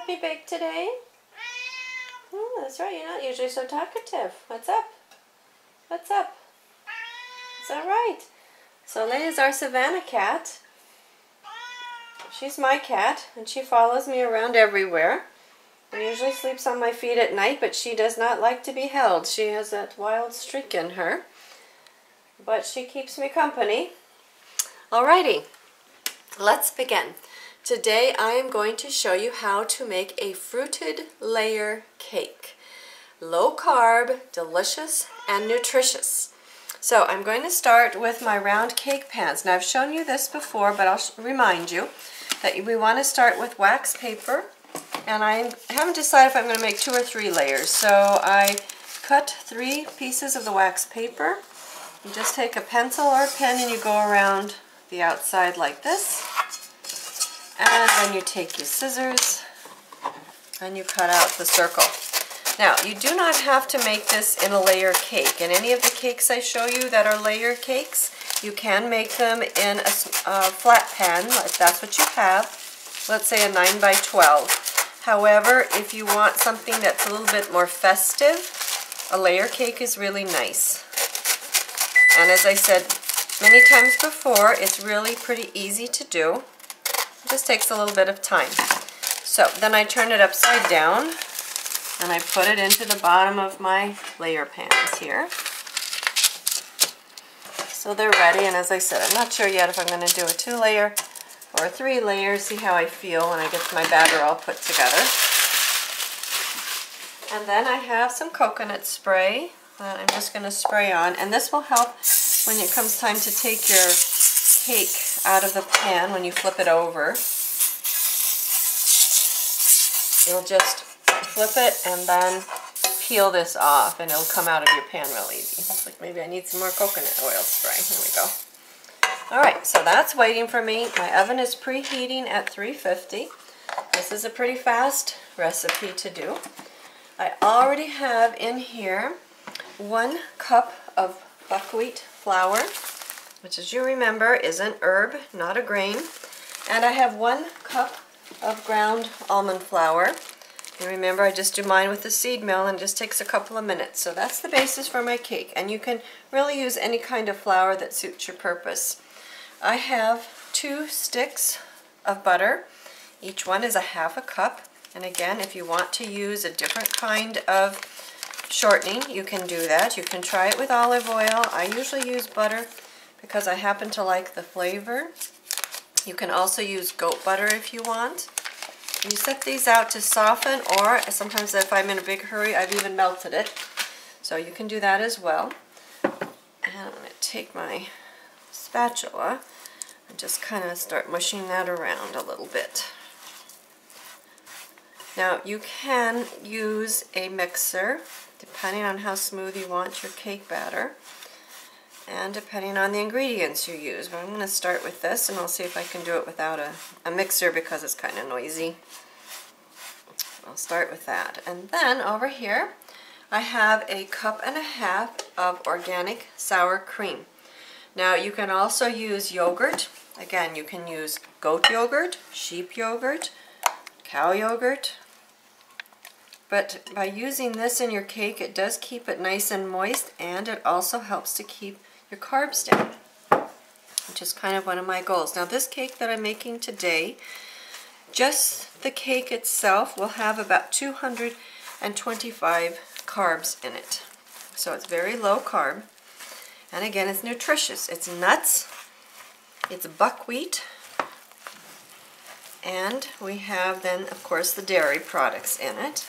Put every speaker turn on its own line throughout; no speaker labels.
puppy bake today? Oh, that's right, you're not usually so talkative. What's up? What's up? Is that right? Soleil is our Savannah cat. She's my cat, and she follows me around everywhere. She usually sleeps on my feet at night, but she does not like to be held. She has that wild streak in her. But she keeps me company. Alrighty, let's begin. Today I am going to show you how to make a fruited layer cake. Low carb, delicious, and nutritious. So I'm going to start with my round cake pans. Now I've shown you this before, but I'll remind you that we want to start with wax paper. And I haven't decided if I'm going to make 2 or 3 layers. So I cut 3 pieces of the wax paper. You just take a pencil or a pen and you go around the outside like this. And then you take your scissors and you cut out the circle. Now, you do not have to make this in a layer cake. In any of the cakes I show you that are layer cakes, you can make them in a flat pan, if that's what you have. Let's say a 9 by 12. However, if you want something that's a little bit more festive, a layer cake is really nice. And as I said many times before, it's really pretty easy to do. It just takes a little bit of time. So then I turn it upside down and I put it into the bottom of my layer pans here. So they're ready, and as I said, I'm not sure yet if I'm going to do a 2-layer or 3 layers. See how I feel when I get my batter all put together. And then I have some coconut spray that I'm just going to spray on, and this will help when it comes time to take your cake out of the pan. When you flip it over, you'll just flip it and then peel this off, and it'll come out of your pan real easy. It's like maybe I need some more coconut oil spray. Here we go. Alright, so that's waiting for me. My oven is preheating at 350. This is a pretty fast recipe to do. I already have in here 1 cup of buckwheat flour, which, as you remember, is an herb, not a grain. And I have 1 cup of ground almond flour. And remember, I just do mine with the seed mill, and it just takes a couple of minutes. So that's the basis for my cake. And you can really use any kind of flour that suits your purpose. I have 2 sticks of butter. Each one is a ½ a cup. And again, if you want to use a different kind of shortening, you can do that. You can try it with olive oil. I usually use butter because I happen to like the flavor. You can also use goat butter if you want. You set these out to soften, or sometimes if I'm in a big hurry, I've even melted it. So you can do that as well. And I'm going to take my spatula and just kind of start mushing that around a little bit. Now you can use a mixer depending on how smooth you want your cake batter and depending on the ingredients you use. But I'm going to start with this, and I'll see if I can do it without a mixer because it's kind of noisy. I'll start with that. And then over here I have a 1.5 cups of organic sour cream. Now you can also use yogurt. Again, you can use goat yogurt, sheep yogurt, cow yogurt. But by using this in your cake, it does keep it nice and moist, and it also helps to keep your carbs down, which is kind of one of my goals. Now this cake that I'm making today, just the cake itself will have about 225 carbs in it. So it's very low carb. And again, it's nutritious. It's nuts, it's buckwheat, and we have then, of course, the dairy products in it.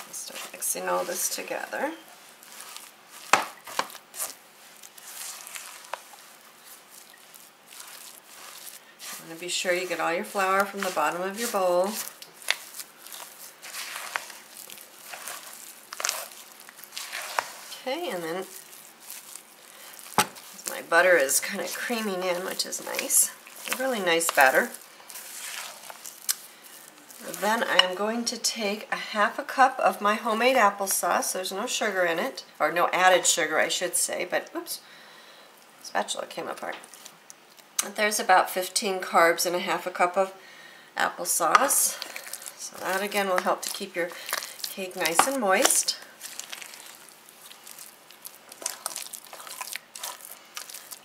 Let's start mixing all this together. You want to be sure you get all your flour from the bottom of your bowl. Okay, and then my butter is kind of creaming in, which is nice. A really nice batter. Then I am going to take a ½ a cup of my homemade applesauce. There's no sugar in it, or no added sugar I should say, but oops, spatula came apart. There's about 15 carbs in a ½ a cup of applesauce. So that again will help to keep your cake nice and moist.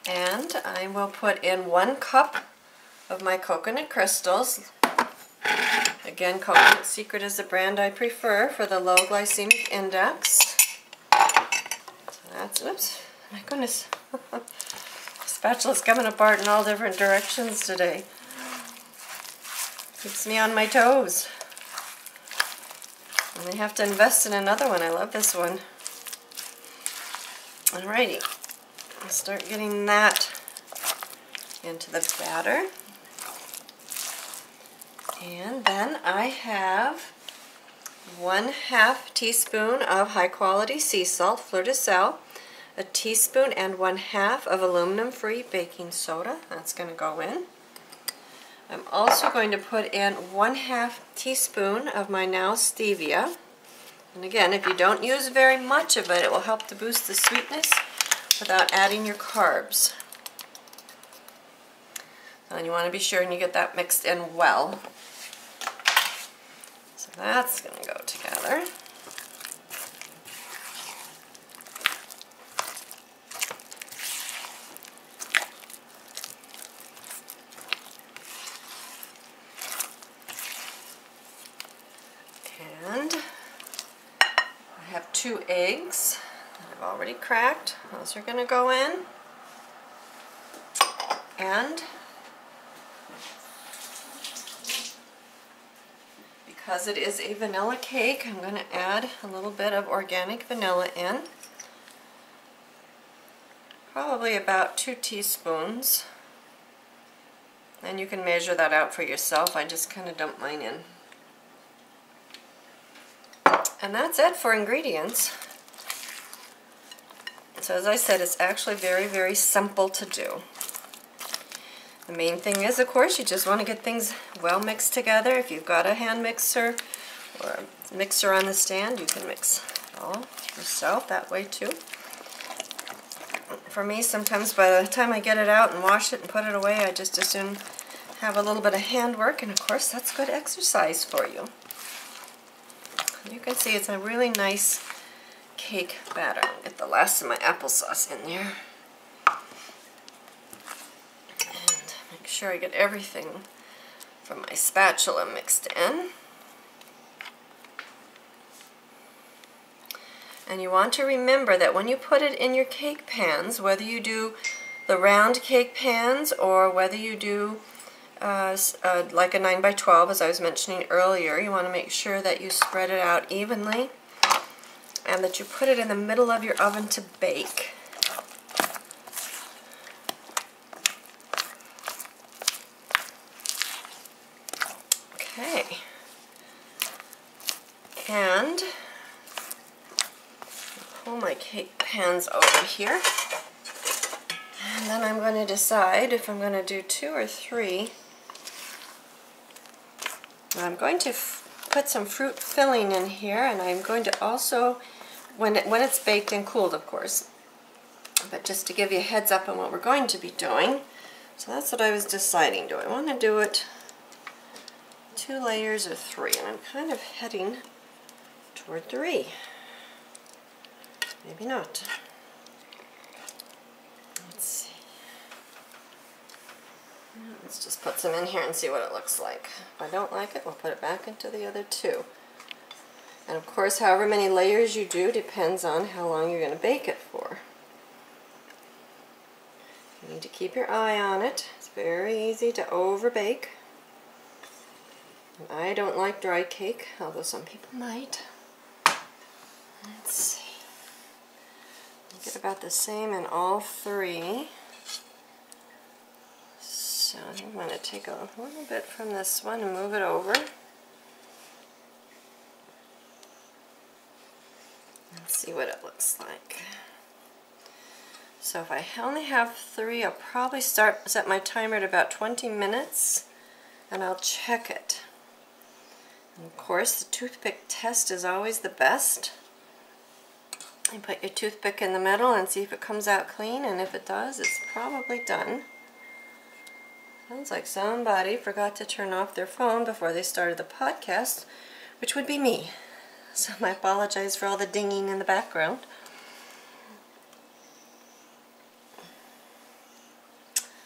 And I will put in 1 cup of my coconut crystals. Again, Coconut Secret is the brand I prefer for the low glycemic index. So that's, oops, my goodness. Spatula's coming apart in all different directions today. Keeps me on my toes. And I have to invest in another one. I love this one. Alrighty. I'll start getting that into the batter. And then I have 1/2 teaspoon of high quality sea salt, fleur de sel, a teaspoon and 1/2 of aluminum free baking soda. That's going to go in. I'm also going to put in 1/2 teaspoon of my now stevia. And again, if you don't use very much of it, it will help to boost the sweetness without adding your carbs. And you want to be sure and you get that mixed in well. So that's going to go together. And I have 2 eggs that I've already cracked. Those are going to go in. And because it is a vanilla cake, I'm going to add a little bit of organic vanilla in. Probably about 2 teaspoons. And you can measure that out for yourself. I just kind of dump mine in. And that's it for ingredients. So as I said, it's actually very, very simple to do. The main thing is, of course, you just want to get things well mixed together. If you've got a hand mixer or a mixer on the stand, you can mix it all yourself that way too. For me, sometimes by the time I get it out and wash it and put it away, I just as soon have a little bit of handwork, and of course that's good exercise for you. You can see it's a really nice cake batter. I'll get the last of my applesauce in there. And make sure I get everything from my spatula mixed in. And you want to remember that when you put it in your cake pans, whether you do the round cake pans or whether you do like a 9 by 12, as I was mentioning earlier, you want to make sure that you spread it out evenly and that you put it in the middle of your oven to bake. Okay. And pull my cake pans over here. And then I'm going to decide if I'm going to do 2 or 3. I'm going to put some fruit filling in here, and I'm going to also, when it's baked and cooled, of course, but just to give you a heads up on what we're going to be doing. So that's what I was deciding. Do I want to do it 2 layers or 3? And I'm kind of heading toward 3. Maybe not. Let's see. Let's just put some in here and see what it looks like. If I don't like it, we'll put it back into the other 2. And of course, however many layers you do depends on how long you're going to bake it for. You need to keep your eye on it. It's very easy to overbake. And I don't like dry cake, although some people might. Let's see. Get about the same in all 3. So I'm going to take a little bit from this one and move it over. Let's see what it looks like. So if I only have 3, I'll probably set my timer at about 20 minutes, and I'll check it. And of course, the toothpick test is always the best. You put your toothpick in the middle and see if it comes out clean, and if it does, it's probably done. Sounds like somebody forgot to turn off their phone before they started the podcast, which would be me. So I apologize for all the dinging in the background.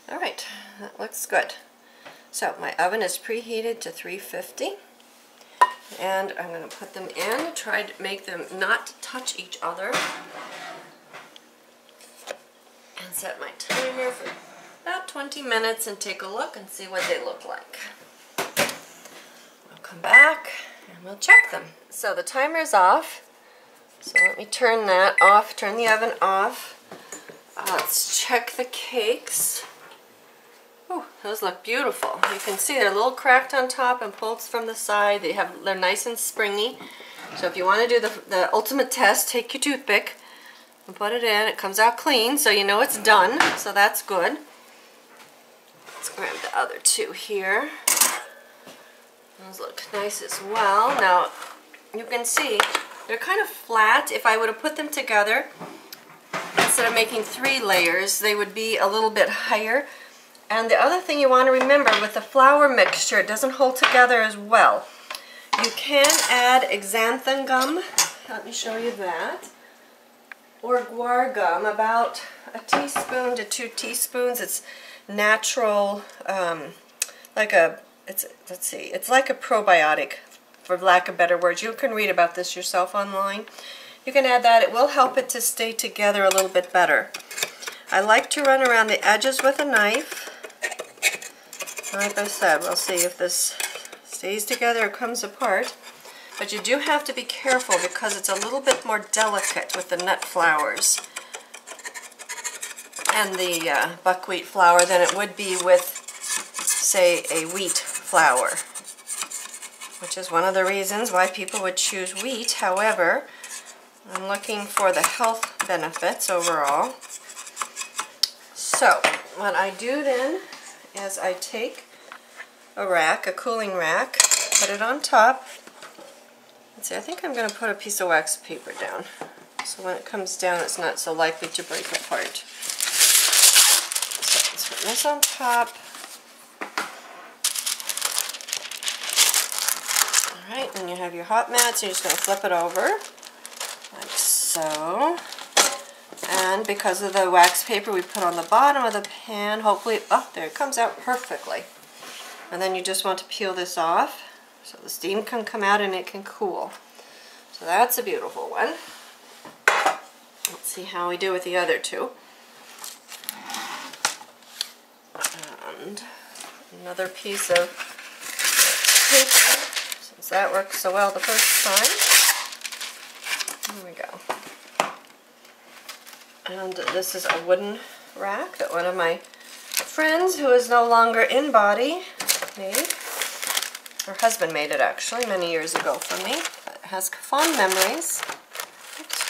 All right, that looks good. So my oven is preheated to 350, and I'm going to put them in, try to make them not touch each other, and set my timer for about 20 minutes and take a look and see what they look like. We'll come back and we'll check them. So the timer's off, so let me turn that off, turn the oven off. Let's check the cakes. Oh, those look beautiful. You can see they're a little cracked on top and pulled from the side. They're nice and springy. So if you want to do the ultimate test, take your toothpick and put it in. It comes out clean, so you know it's done. So that's good. Let's grab the other two here. Those look nice as well. Now, you can see they're kind of flat. If I would have put them together, instead of making 3 layers, they would be a little bit higher. And the other thing you want to remember with the flour mixture, it doesn't hold together as well. You can add xanthan gum. Let me show you that. Or guar gum, about a teaspoon to 2 teaspoons. It's natural, it's like a probiotic, for lack of better words. You can read about this yourself online. You can add that. It will help it to stay together a little bit better. I like to run around the edges with a knife. Like I said, we'll see if this stays together or comes apart. But you do have to be careful because it's a little bit more delicate with the nut flours and the buckwheat flour than it would be with, say, a wheat flour, which is one of the reasons why people would choose wheat. However, I'm looking for the health benefits overall. So, what I do then is I take a cooling rack, put it on top. Let's see, I think I'm going to put a piece of wax paper down, so when it comes down it's not so likely to break apart. So let's put this on top. Alright, then you have your hot mat, so you're just going to flip it over, like so. And because of the wax paper we put on the bottom of the pan, hopefully, oh, there it comes out perfectly. And then you just want to peel this off so the steam can come out and it can cool. So that's a beautiful one. Let's see how we do with the other two. And another piece of paper, since that worked so well the first time. Here we go. And this is a wooden rack that one of my friends, who is no longer in body, made. Her husband made it actually many years ago for me. But it has fond memories. Oops.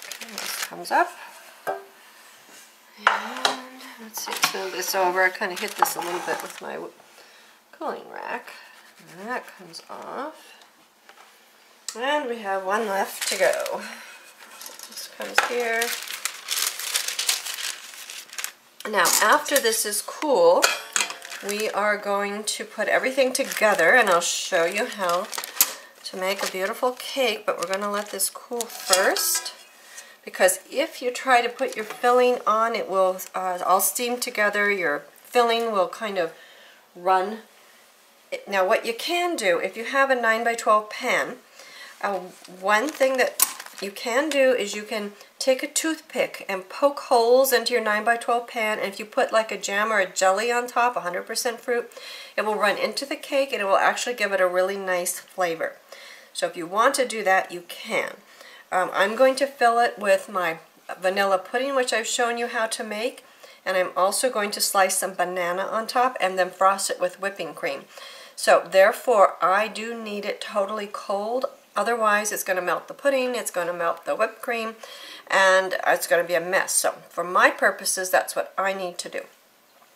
Okay, this comes up. And let's see, move this over. I kind of hit this a little bit with my cooling rack. And that comes off. And we have one left to go. This comes here. Now, after this is cool, we are going to put everything together, and I'll show you how to make a beautiful cake, but we're going to let this cool first, because if you try to put your filling on, it will all steam together. Your filling will kind of run. Now, what you can do, if you have a 9x12 pan, one thing that you can do is you can take a toothpick and poke holes into your 9x12 pan, and if you put like a jam or a jelly on top, 100% fruit, it will run into the cake and it will actually give it a really nice flavor. So if you want to do that, you can. I'm going to fill it with my vanilla pudding, which I've shown you how to make, and I'm also going to slice some banana on top and then frost it with whipping cream. So therefore, I do need it totally cold. Otherwise, it's going to melt the pudding, it's going to melt the whipped cream, and it's going to be a mess. So for my purposes, that's what I need to do.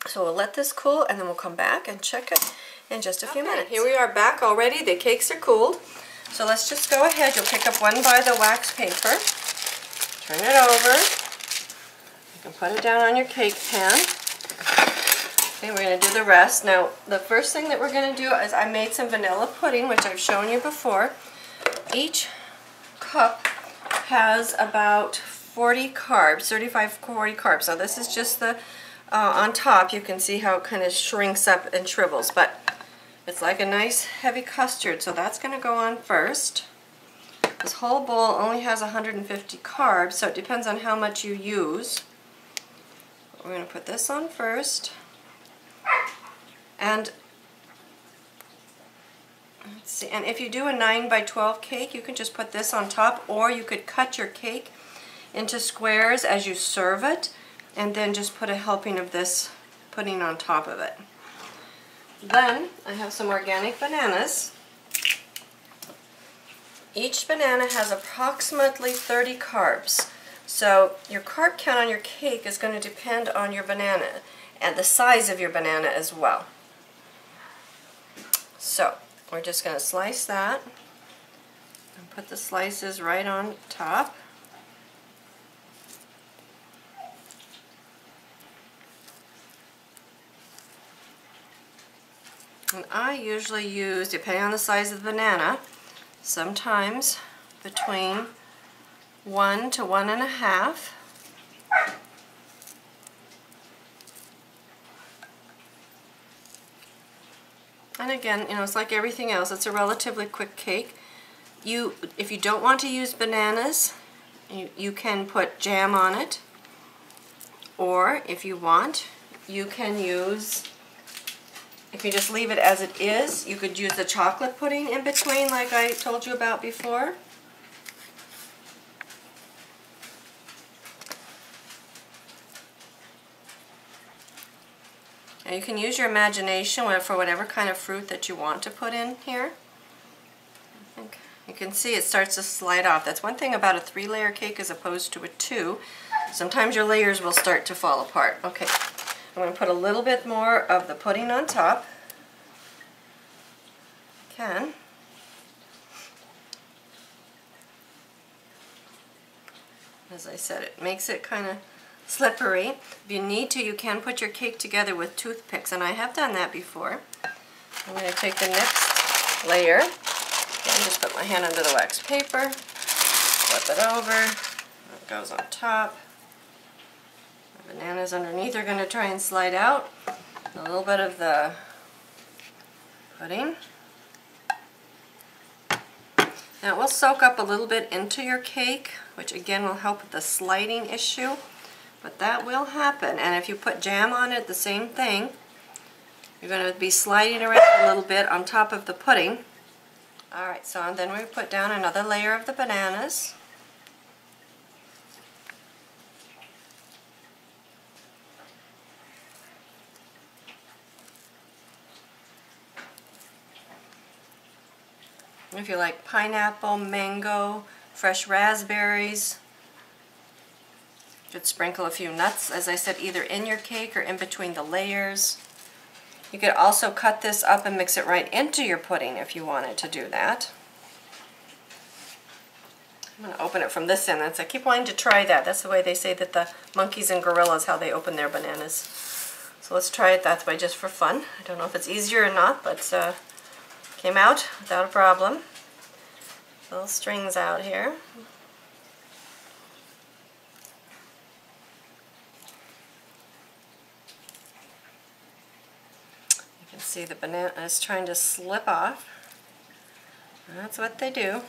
So we'll let this cool, and then we'll come back and check it in just a few minutes. Here we are back already. The cakes are cooled. So let's just go ahead. You'll pick up one by the wax paper, turn it over. You can put it down on your cake pan. Okay, we're going to do the rest. Now, the first thing that we're going to do is I made some vanilla pudding, which I've shown you before. Each cup has about 40 carbs, 35, 40 carbs. Now, this is just the, on top, you can see how it kind of shrinks up and shrivels, but it's like a nice heavy custard, so that's going to go on first. This whole bowl only has 150 carbs, so it depends on how much you use. We're going to put this on first. And let's see, and if you do a 9 by 12 cake, you can just put this on top, or you could cut your cake into squares as you serve it, and then just put a helping of this pudding on top of it. Then I have some organic bananas. Each banana has approximately 30 carbs. So your carb count on your cake is going to depend on your banana and the size of your banana as well. So we're just going to slice that and put the slices right on top. And I usually use, depending on the size of the banana, sometimes between 1 to 1.5. And again, you know, it's like everything else. It's a relatively quick cake. If you don't want to use bananas, you can put jam on it. Or if you want, you can use, if you just leave it as it is, you could use the chocolate pudding in between like I told you about before. And you can use your imagination for whatever kind of fruit that you want to put in here. I think you can see it starts to slide off. That's one thing about a 3-layer cake as opposed to a 2. Sometimes your layers will start to fall apart. Okay, I'm going to put a little bit more of the pudding on top. Can. As I said, it makes it kind of slippery. If you need to, you can put your cake together with toothpicks, and I have done that before. I'm going to take the next layer and just put my hand under the wax paper, flip it over, it goes on top. The bananas underneath are going to try and slide out. A little bit of the pudding. Now it will soak up a little bit into your cake, which again will help with the sliding issue. But that will happen, and if you put jam on it, the same thing. You're going to be sliding around a little bit on top of the pudding. Alright, so then we put down another layer of the bananas. If you like pineapple, mango, fresh raspberries, could sprinkle a few nuts, as I said, either in your cake or in between the layers. You could also cut this up and mix it right into your pudding if you wanted to do that. I'm going to open it from this end. I keep wanting to try that. That's the way they say that the monkeys and gorillas, how they open their bananas. So let's try it that way just for fun. I don't know if it's easier or not, but came out without a problem. Little strings out here. See, the banana is trying to slip off. That's what they do.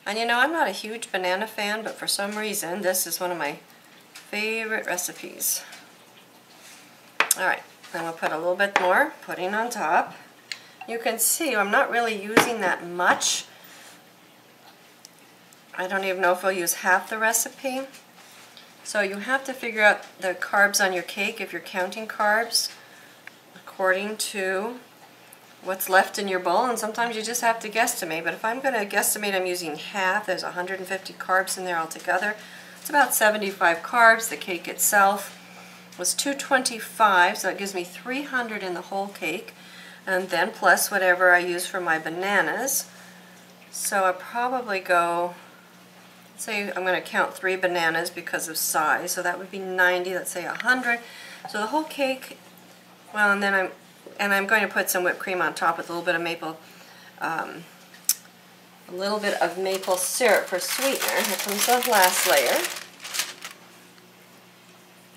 And you know, I'm not a huge banana fan, but for some reason this is one of my favorite recipes. Alright, then we'll put a little bit more pudding on top. You can see I'm not really using that much. I don't even know if I'll use half the recipe. So you have to figure out the carbs on your cake if you're counting carbs according to what's left in your bowl, and sometimes you just have to guesstimate. But if I'm going to guesstimate, I'm using half. There's 150 carbs in there altogether. It's about 75 carbs. The cake itself was 225, so that gives me 300 in the whole cake, and then plus whatever I use for my bananas. So I probably go say I'm going to count 3 bananas because of size, so that would be 90, let's say 100. So the whole cake, well, and then I'm going to put some whipped cream on top with a little bit of maple syrup for sweetener. Here comes the last layer.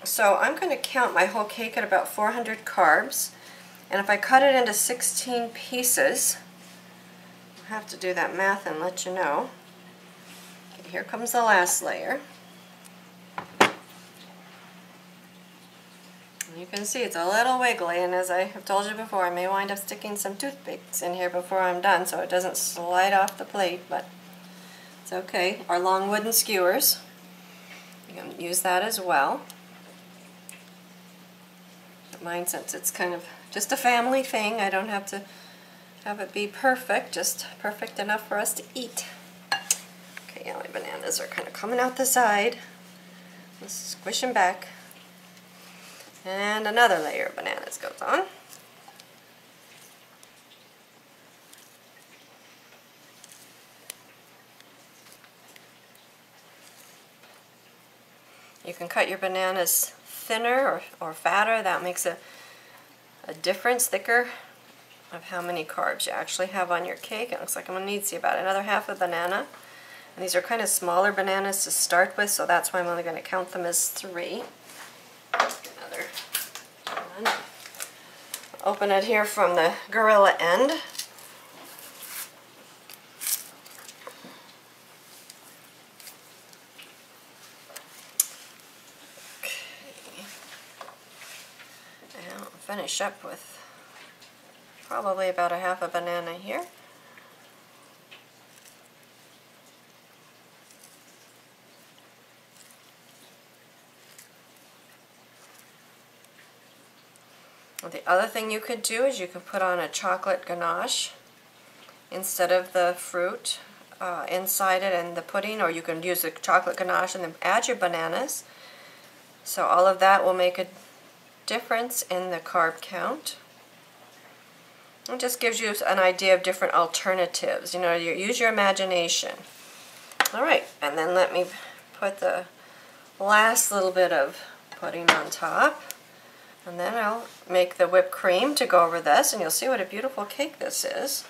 So I'm going to count my whole cake at about 400 carbs, and if I cut it into 16 pieces, I'll have to do that math and let you know. Okay, here comes the last layer. You can see it's a little wiggly, and as I have told you before, I may wind up sticking some toothpicks in here before I'm done so it doesn't slide off the plate, but it's okay. Our long wooden skewers, you can use that as well. But mine, since it's kind of just a family thing, I don't have to have it be perfect, just perfect enough for us to eat. Okay, yeah, my bananas are kind of coming out the side. Let's squish them back. And another layer of bananas goes on. You can cut your bananas thinner or fatter. That makes a difference, thicker, of how many carbs you actually have on your cake. It looks like I'm going to need to see about another half a banana. And these are kind of smaller bananas to start with, so that's why I'm only going to count them as 3. Another one. Open it here from the gorilla end. Okay. And I'll finish up with probably about a half a banana here. The other thing you could do is you could put on a chocolate ganache instead of the fruit inside it and the pudding, or you can use the chocolate ganache and then add your bananas. So all of that will make a difference in the carb count. It just gives you an idea of different alternatives. You know, you use your imagination. Alright, and then let me put the last little bit of pudding on top. And then I'll make the whipped cream to go over this, and you'll see what a beautiful cake this is.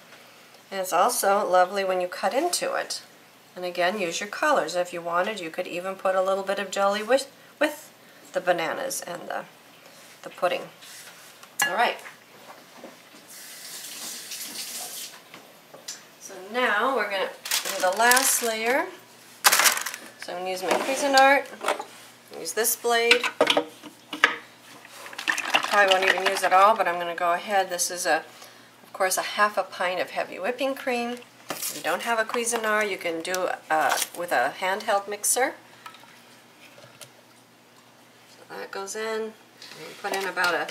And it's also lovely when you cut into it. And again, use your colors. If you wanted, you could even put a little bit of jelly with the bananas and the pudding. Alright. So now we're going to do the last layer. So I'm going to use my Cuisinart, use this blade. Probably won't even use it all, but I'm going to go ahead. This is, of course, a half a pint of heavy whipping cream. If you don't have a Cuisinart, you can do with a handheld mixer. So that goes in. And you put in about a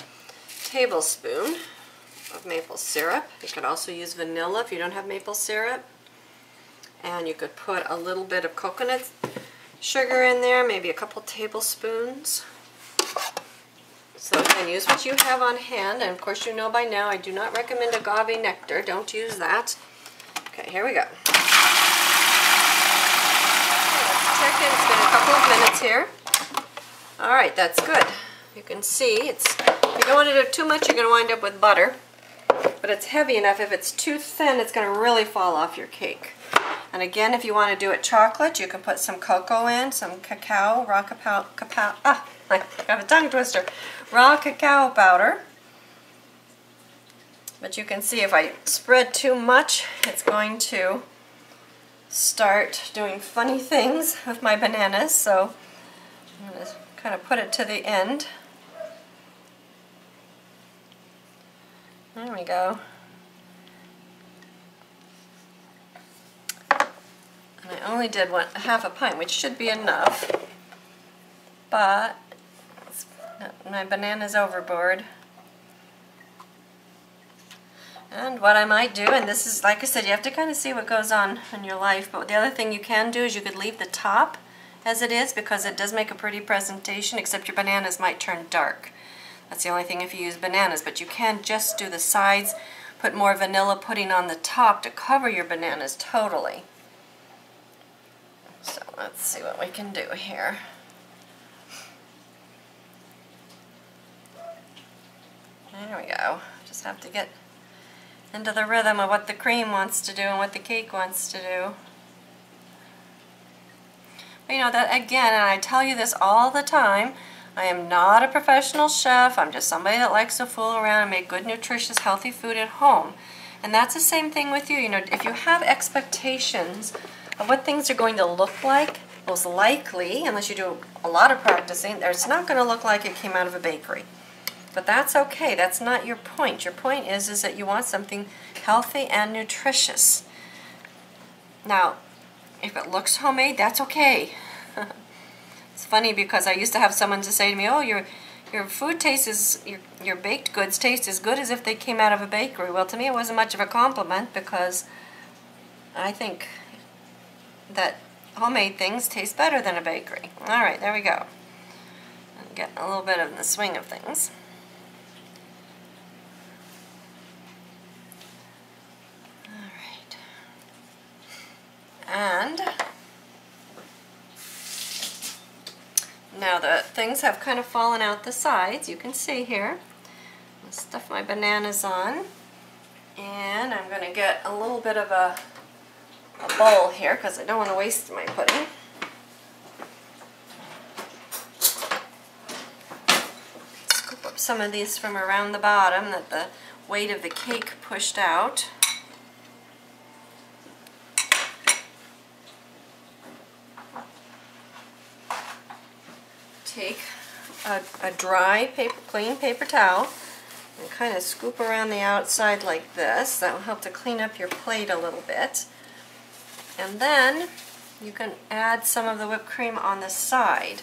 tablespoon of maple syrup. You could also use vanilla if you don't have maple syrup. And you could put a little bit of coconut sugar in there, maybe a couple tablespoons. So again, use what you have on hand, and of course you know by now I do not recommend agave nectar. Don't use that. Okay, here we go. Let's check it. It's been a couple of minutes here. Alright, that's good. You can see it's, if you don't want to do too much, you're going to wind up with butter. But it's heavy enough. If it's too thin, it's going to really fall off your cake. And again, if you want to do it chocolate, you can put some cocoa in, some cacao, raw cacao, I got a tongue twister. Raw cacao powder. But you can see if I spread too much, it's going to start doing funny things with my bananas. So I'm going to kind of put it to the end. There we go. And I only did half a pint, which should be enough. But my banana's overboard. And what I might do, and this is, like I said, you have to kind of see what goes on in your life, but the other thing you can do is you could leave the top as it is, because it does make a pretty presentation, except your bananas might turn dark. That's the only thing if you use bananas, but you can just do the sides, put more vanilla pudding on the top to cover your bananas totally. So let's see what we can do here. There we go. Just have to get into the rhythm of what the cream wants to do and what the cake wants to do. But you know, that again, and I tell you this all the time, I am not a professional chef. I'm just somebody that likes to fool around and make good, nutritious, healthy food at home. And that's the same thing with you. You know, if you have expectations of what things are going to look like, most likely, unless you do a lot of practicing, it's not going to look like it came out of a bakery. But that's okay. That's not your point. Your point is that you want something healthy and nutritious. Now, if it looks homemade, that's okay. It's funny because I used to have someone to say to me, "Oh, your food tastes your baked goods taste as good as if they came out of a bakery." Well, to me, it wasn't much of a compliment because I think that homemade things taste better than a bakery. All right, there we go. I'm getting a little bit of the swing of things. All right. And now the things have kind of fallen out the sides. You can see here. I'll stuff my bananas on. And I'm going to get a little bit of a bowl here because I don't want to waste my pudding. Scoop up some of these from around the bottom that the weight of the cake pushed out. Take a dry clean paper towel and kind of scoop around the outside like this. That will help to clean up your plate a little bit. And then you can add some of the whipped cream on the side,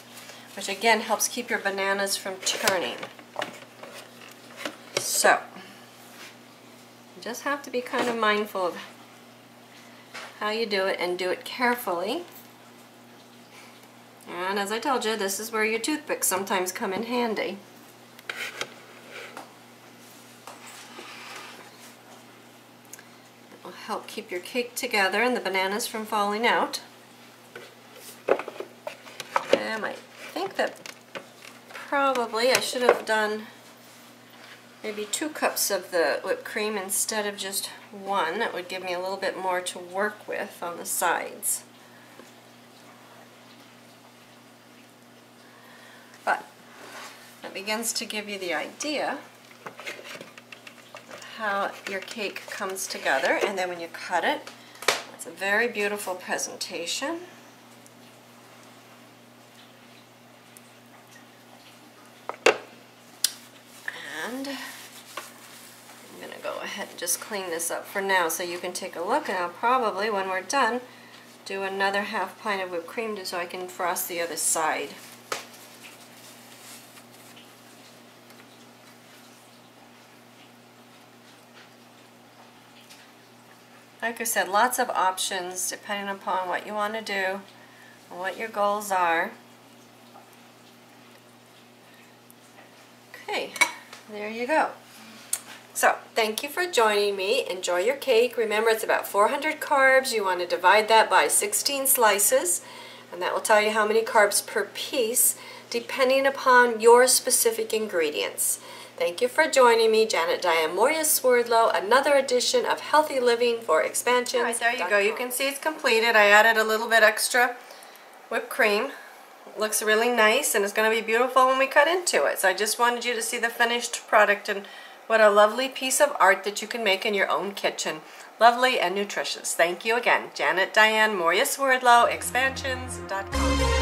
which again helps keep your bananas from turning. So, you just have to be kind of mindful of how you do it and do it carefully. And as I told you, this is where your toothpicks sometimes come in handy. It will help keep your cake together and the bananas from falling out. And I think that probably I should have done maybe 2 cups of the whipped cream instead of just 1. That would give me a little bit more to work with on the sides. But that begins to give you the idea of how your cake comes together, and then when you cut it, it's a very beautiful presentation. And I'm going to go ahead and just clean this up for now so you can take a look, and I'll probably, when we're done, do another half pint of whipped cream just so I can frost the other side. Like I said, lots of options depending upon what you want to do and what your goals are. Okay, there you go. So, thank you for joining me. Enjoy your cake. Remember, it's about 400 carbs. You want to divide that by 16 slices, and that will tell you how many carbs per piece, depending upon your specific ingredients. Thank you for joining me, Diane Mourglia-Swerdlow, another edition of Healthy Living for Expansions. All right, there you go. You can see it's completed. I added a little bit extra whipped cream. It looks really nice, and it's going to be beautiful when we cut into it. So I just wanted you to see the finished product, and what a lovely piece of art that you can make in your own kitchen. Lovely and nutritious. Thank you again. Diane Mourglia-Swerdlow, expansions.com.